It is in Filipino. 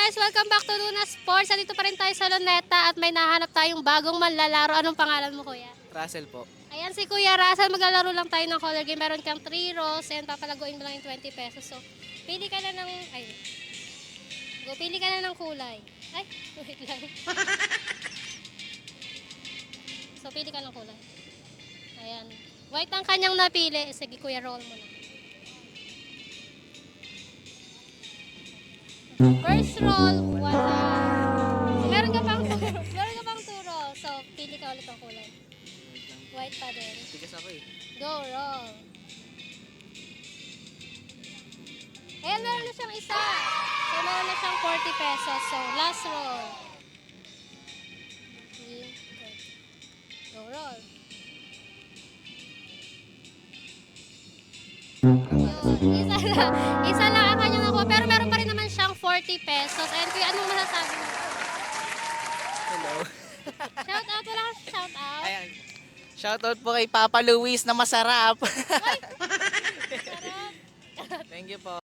guys! Welcome back to Luna Sports. Dito pa rin tayo sa Luneta at may nahanap tayong bagong manlalaro. Anong pangalan mo, kuya? Russell po. Ayan si Kuya Russell. Maglalaro lang tayo ng color game. Meron kang 3 rolls and papalaguin mo lang yung 20 pesos. So, pili ka na ng... Ay. Go, pili ka na ng kulay. Ay, wait lang. So, pili ka ng kulay. Ayan. White ang kanyang napili. Sige, Kuya, roll mo na. First roll, wala. So, meron ka pang 2 rolls. So, pili ka ulit ang kulay. White pa din. Tigas ako eh. Go, roll. Ayan, meron na siyang isa. So, meron na siyang 40 pesos. So, last roll. Go, roll. Yun, isa lang ang kanyang nakuha. Pero meron pa rin naman siyang 40 pesos. And kuya, anong masasabi mo? Hello. Shout out, wala kang shout out. Ayan. Shoutout po kay Papa Luis na masarap. Ay, sarap. Thank you po.